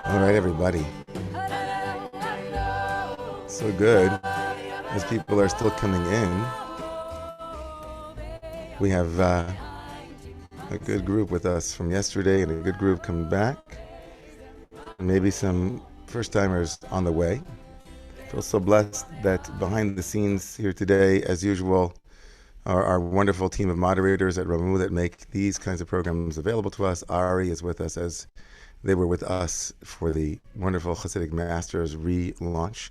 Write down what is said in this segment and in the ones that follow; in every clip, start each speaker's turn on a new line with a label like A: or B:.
A: All right, everybody. So good. As people are still coming in, we have a good group with us from yesterday and a good group coming back. And maybe some first-timers on the way. I feel so blessed that behind the scenes here today, as usual, are our wonderful team of moderators at Romemu that make these kinds of programs available to us. Ari is with us as they were with us for the wonderful Hasidic Masters relaunch.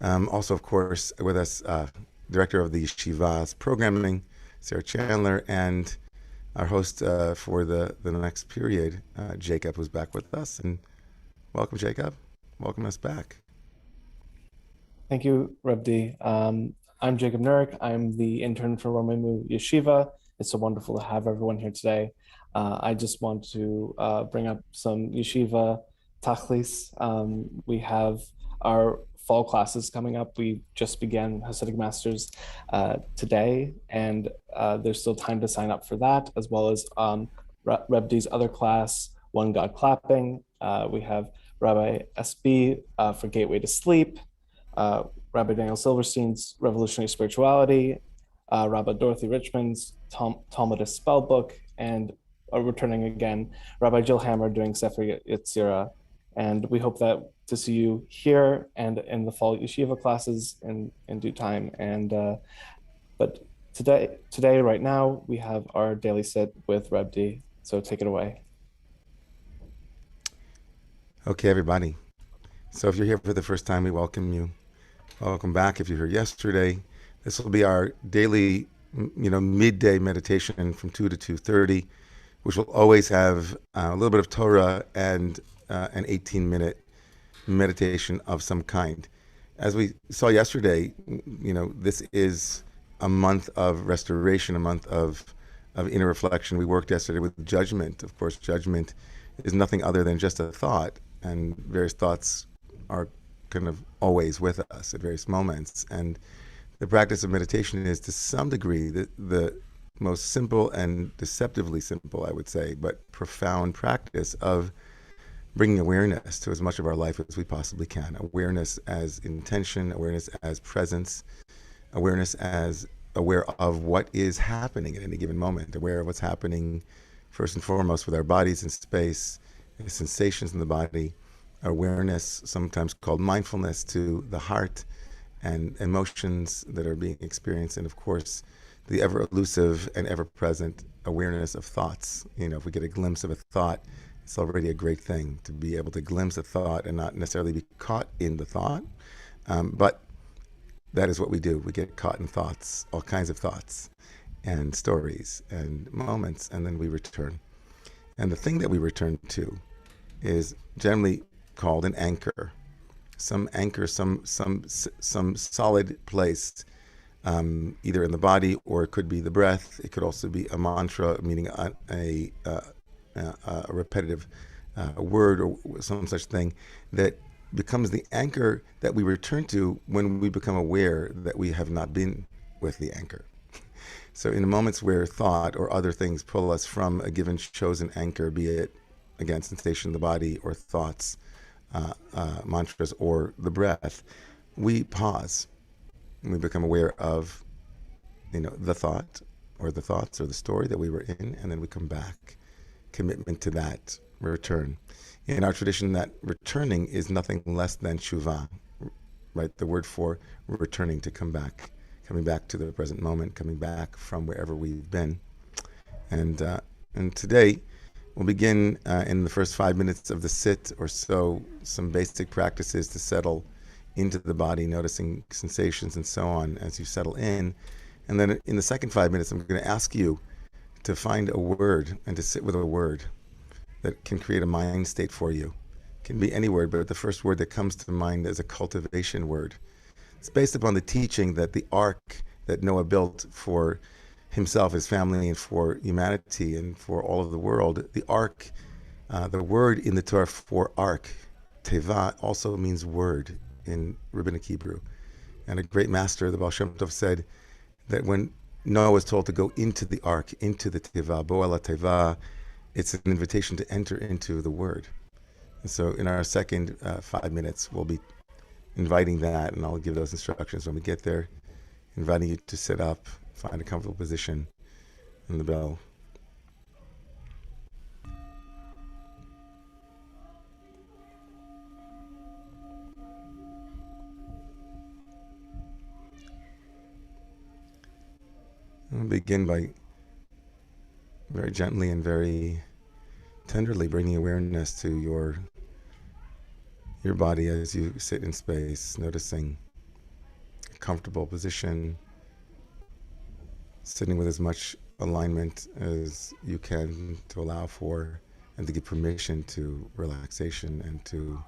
A: Also, of course, with us, Director of the Yeshiva's Programming, Sarah Chandler, and our host for the next period, Jacob, who's back with us. And welcome, Jacob. Welcome us back.
B: Thank you, Rabbi. I'm Jacob Nurik. I'm the intern for Romemu Yeshiva. It's so wonderful to have everyone here today. I just want to bring up some yeshiva tachlis. We have our fall classes coming up. We just began Hasidic Masters today, and there's still time to sign up for that, as well as Rebdi's other class, One God Clapping. We have Rabbi SB for Gateway to Sleep, Rabbi Daniel Silverstein's Revolutionary Spirituality, Rabbi Dorothy Richmond's Talmudist Spellbook, and returning again, Rabbi Jill Hammer doing Sefer Yetzirah. And we hope to see you here and in the fall yeshiva classes in due time. But today, right now, we have our daily sit with Reb D. So take it away.
A: Okay, everybody. So if you're here for the first time, we welcome you. Welcome back. If you're here yesterday, this will be our daily, midday meditation from 2 to 2:30, which will always have a little bit of Torah and an 18-minute meditation of some kind. As we saw yesterday, this is a month of restoration, a month of inner reflection. We worked yesterday with judgment. Of course, judgment is nothing other than just a thought, and various thoughts are kind of always with us at various moments. And the practice of meditation is, to some degree, the most simple and deceptively simple, I would say, but profound practice of bringing awareness to as much of our life as we possibly can. Awareness as intention, awareness as presence, awareness as aware of what is happening at any given moment, aware of what's happening first and foremost with our bodies in space, the sensations in the body, awareness, sometimes called mindfulness, to the heart and emotions that are being experienced, and of course, the ever-elusive and ever-present awareness of thoughts. If we get a glimpse of a thought, it's already a great thing to be able to glimpse a thought and not necessarily be caught in the thought. But that is what we do. We get caught in thoughts, all kinds of thoughts and stories and moments, and then we return. And the thing that we return to is generally called an anchor. Some anchor, some solid place, either in the body, or it could be the breath. It could also be a mantra, meaning a repetitive word or some such thing that becomes the anchor that we return to when we become aware that we have not been with the anchor. So in the moments where thought or other things pull us from a given chosen anchor, be it, again, sensation in the body or thoughts, mantras, or the breath, we pause. And we become aware of, the thought or the thoughts or the story that we were in, and then we come back. Commitment to that return. In our tradition, that returning is nothing less than shuvah, right? The word for returning, to come back, coming back to the present moment, coming back from wherever we've been. And today, we'll begin in the first 5 minutes of the sit or so, some basic practices to settle into the body, noticing sensations and so on as you settle in. And then in the second 5 minutes, I'm going to ask you to find a word and to sit with a word that can create a mind state for you. It can be any word, but the first word that comes to mind is a cultivation word. It's based upon the teaching that the ark that Noah built for himself, his family, and for humanity and for all of the world. The ark, the word in the Torah for ark, teva, also means word in Rabbinic Hebrew. And a great master, the Baal Shem Tov, said that when Noah was told to go into the ark, into the teva, bo ala teva, it's an invitation to enter into the word. And so in our second 5 minutes, we'll be inviting that, and I'll give those instructions when we get there, inviting you to sit up, find a comfortable position in the bell. I'll begin by very gently and very tenderly bringing awareness to your body as you sit in space, noticing a comfortable position, sitting with as much alignment as you can to allow for and to give permission to relaxation and to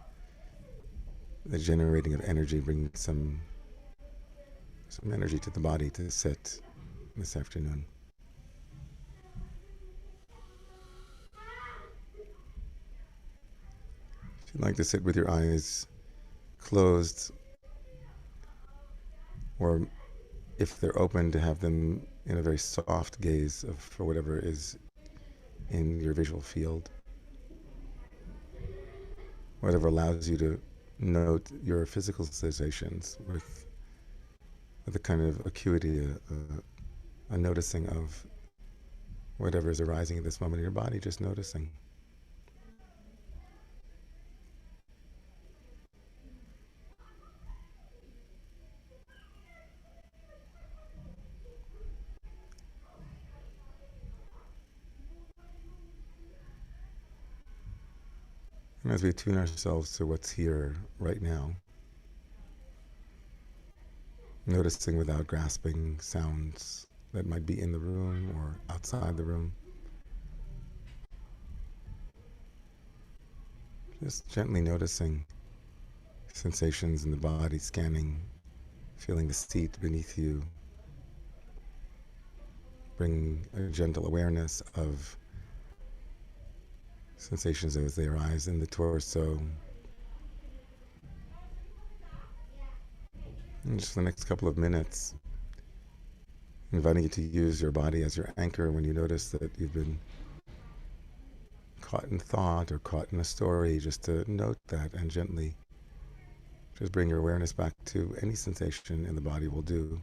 A: the generating of energy, bringing some energy to the body to sit this afternoon. If you'd like to sit with your eyes closed, or if they're open, to have them in a very soft gaze for whatever is in your visual field, whatever allows you to note your physical sensations with a kind of acuity, a noticing of whatever is arising at this moment in your body, just noticing. And as we attune ourselves to what's here right now, noticing without grasping sounds that might be in the room or outside the room, just gently noticing sensations in the body, scanning, feeling the seat beneath you, bring a gentle awareness of sensations as they arise in the torso. And just the next couple of minutes, inviting you to use your body as your anchor when you notice that you've been caught in thought or caught in a story, just to note that and gently just bring your awareness back to any sensation in the body will do.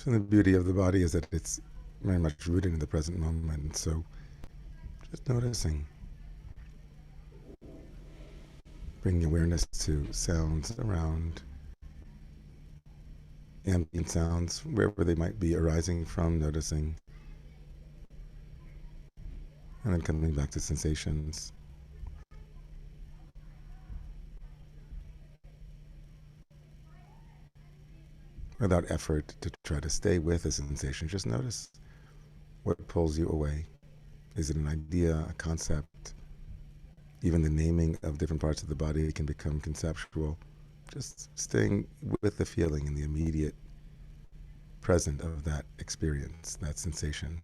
A: So the beauty of the body is that it's very much rooted in the present moment. And so just noticing, bringing awareness to sounds around, ambient sounds, wherever they might be arising from, noticing, and then coming back to sensations. Without effort to try to stay with a sensation, just notice what pulls you away. Is it an idea, a concept? Even the naming of different parts of the body can become conceptual. Just staying with the feeling in the immediate present of that experience, that sensation.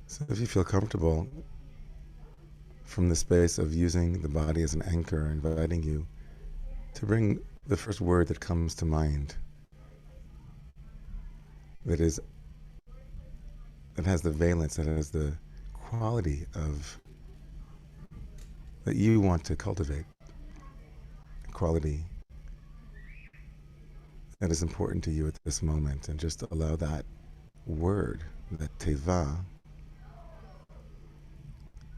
A: So if you feel comfortable from the space of using the body as an anchor, inviting you to bring the first word that comes to mind that has the valence, that has the quality of that you want to cultivate, a quality that is important to you at this moment, and just allow that word, that teva,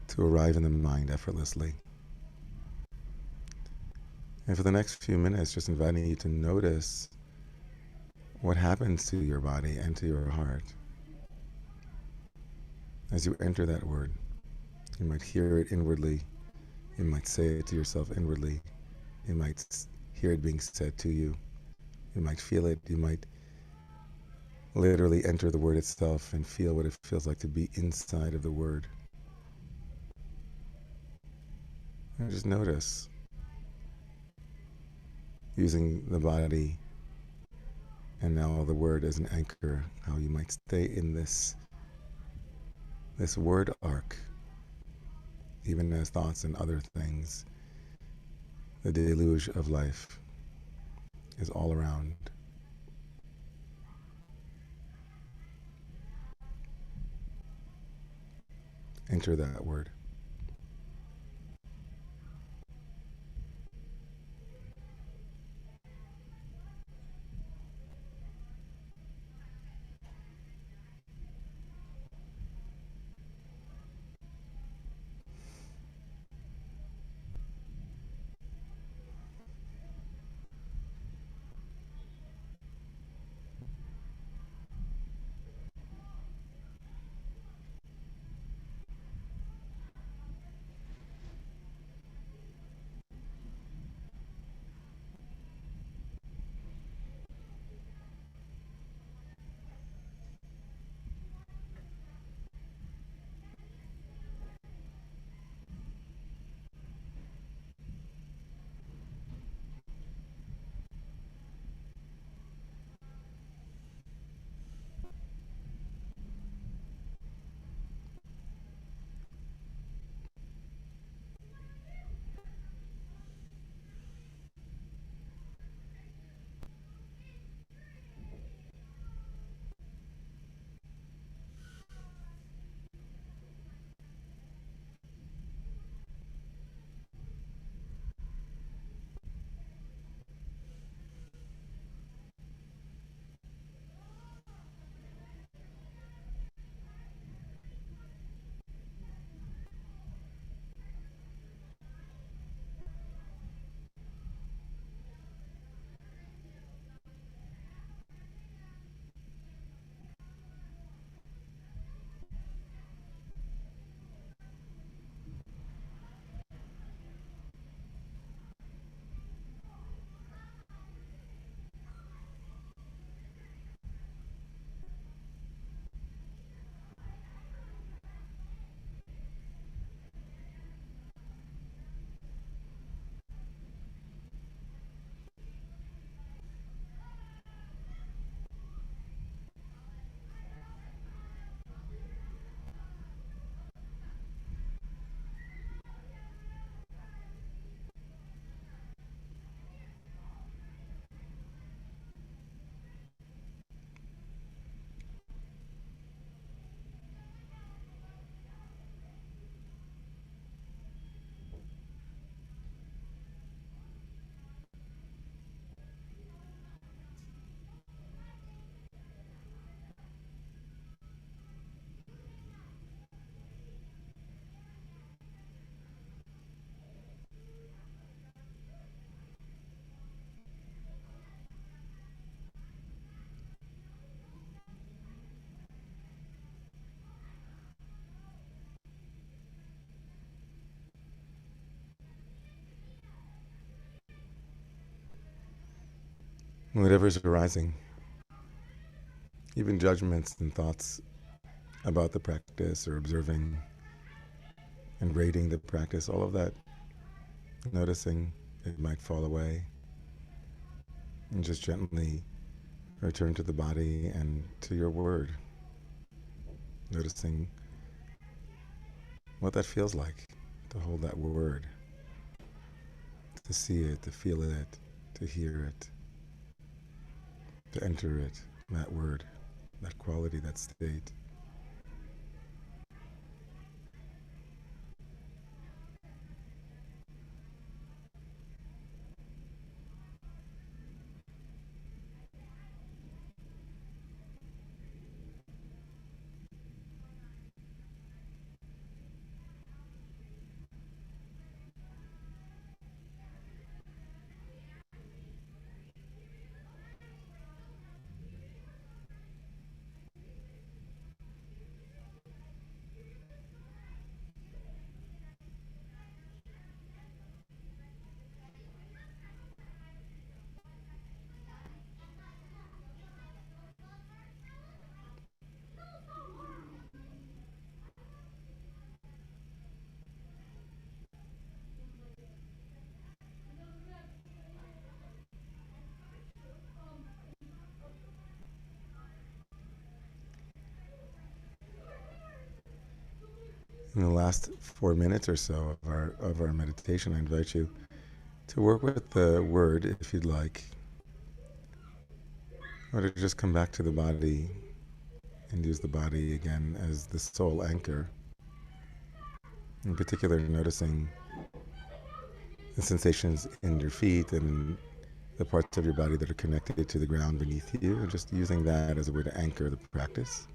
A: to arrive in the mind effortlessly. And for the next few minutes, just inviting you to notice what happens to your body and to your heart as you enter that word. You might hear it inwardly. You might say it to yourself inwardly. You might hear it being said to you. You might feel it. You might literally enter the word itself and feel what it feels like to be inside of the word. And just notice, using the body and now the word as an anchor, how you might stay in this word arc, even as thoughts and other things, the deluge of life is all around. Enter that word. whatever's arising, even judgments and thoughts about the practice or observing and rating the practice, all of that, noticing it might fall away, and just gently return to the body and to your word, noticing what that feels like to hold that word, to see it, to feel it, to hear it, to enter it, that word, that quality, that state. In the last 4 minutes or so of our meditation, I invite you to work with the word if you'd like, or to just come back to the body and use the body again as the sole anchor. In particular, noticing the sensations in your feet and the parts of your body that are connected to the ground beneath you, and just using that as a way to anchor the practice.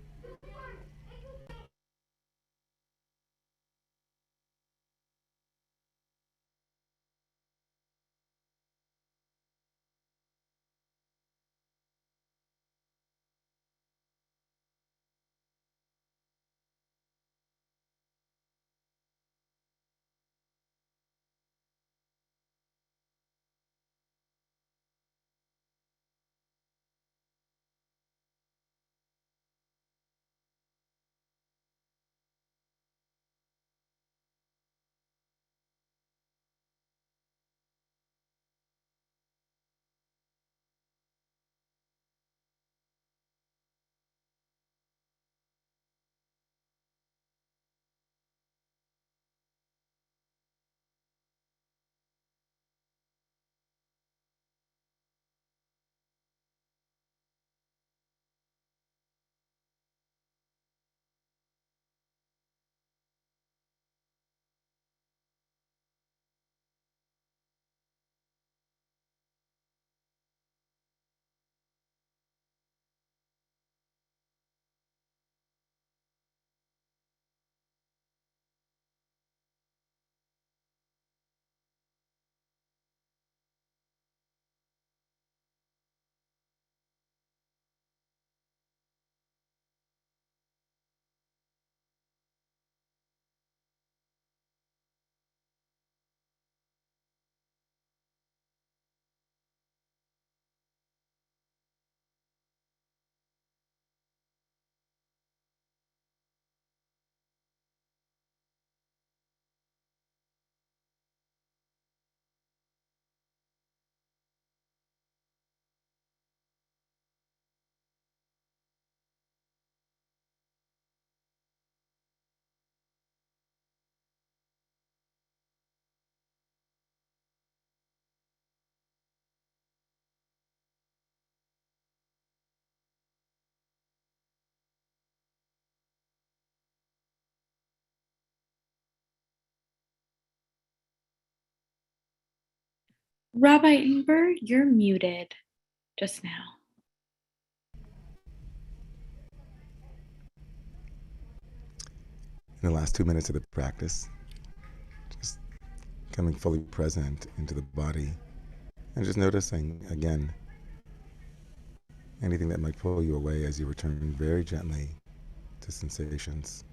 C: Rabbi Ingber, you're muted just now.
A: In the last 2 minutes of the practice, just coming fully present into the body and just noticing again anything that might pull you away as you return very gently to sensations.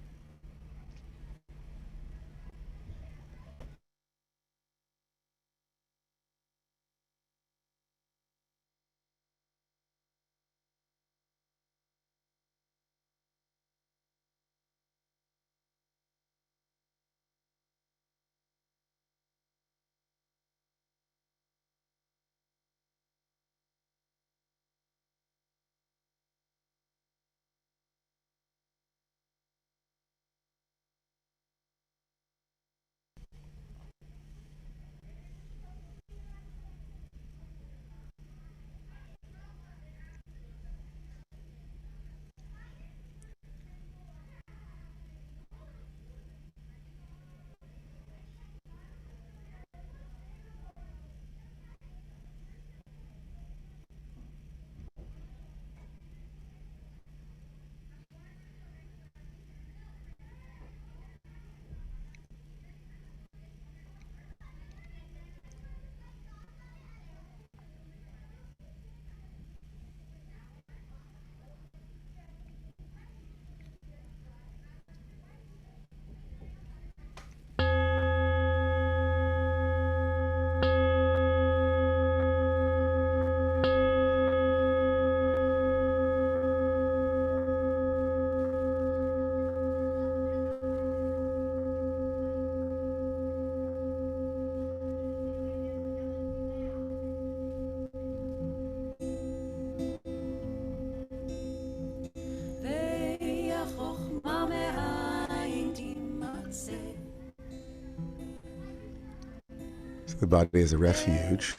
A: the body as a refuge,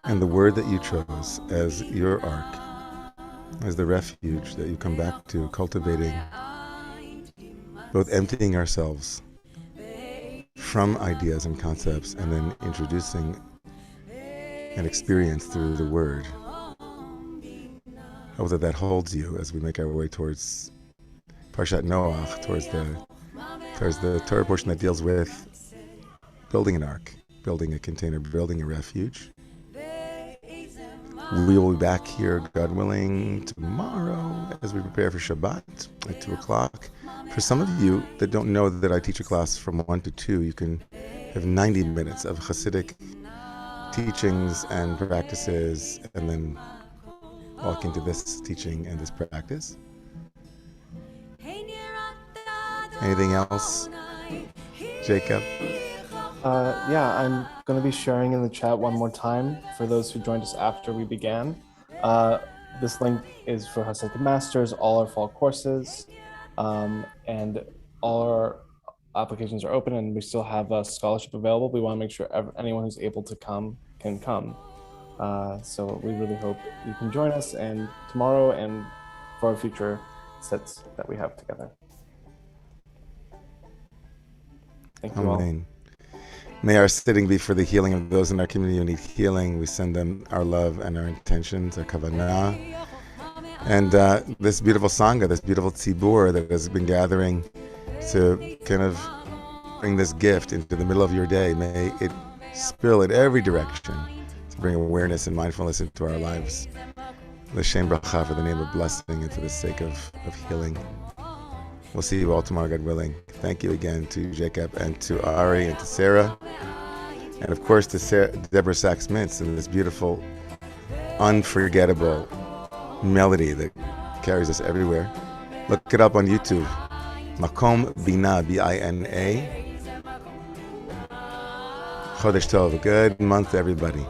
A: and the word that you chose as your ark, as the refuge that you come back to, cultivating, both emptying ourselves from ideas and concepts and then introducing an experience through the word. Hope that holds you as we make our way towards Parshat Noach, towards the Torah portion that deals with building an ark, building a container, building a refuge. We will be back here, God willing, tomorrow as we prepare for Shabbat at 2 o'clock. For some of you that don't know that I teach a class from 1 to 2, you can have 90 minutes of Hasidic teachings and practices, and then walk into this teaching and this practice. Anything else, Jacob?
B: Yeah, I'm going to be sharing in the chat one more time for those who joined us after we began. This link is for Hasidic Masters, all our fall courses, and all our applications are open, and we still have a scholarship available. We want to make sure anyone who's able to come can come. So we really hope you can join us and tomorrow and for our future sets that we have together. Thank you all.
A: May our sitting be for the healing of those in our community who need healing. We send them our love and our intentions, our kavanah. And this beautiful sangha, this beautiful tzibur that has been gathering to kind of bring this gift into the middle of your day, may it spill in every direction to bring awareness and mindfulness into our lives. L'shem bracha, for the name of blessing and for the sake of healing. We'll see you all tomorrow, God willing. Thank you again to Jacob and to Ari and to Sarah. And of course to Deborah Sachs-Mintz and this beautiful, unforgettable melody that carries us everywhere. Look it up on YouTube. Makom Bina, B-I-N-A. Chodesh Tov. Good month, everybody.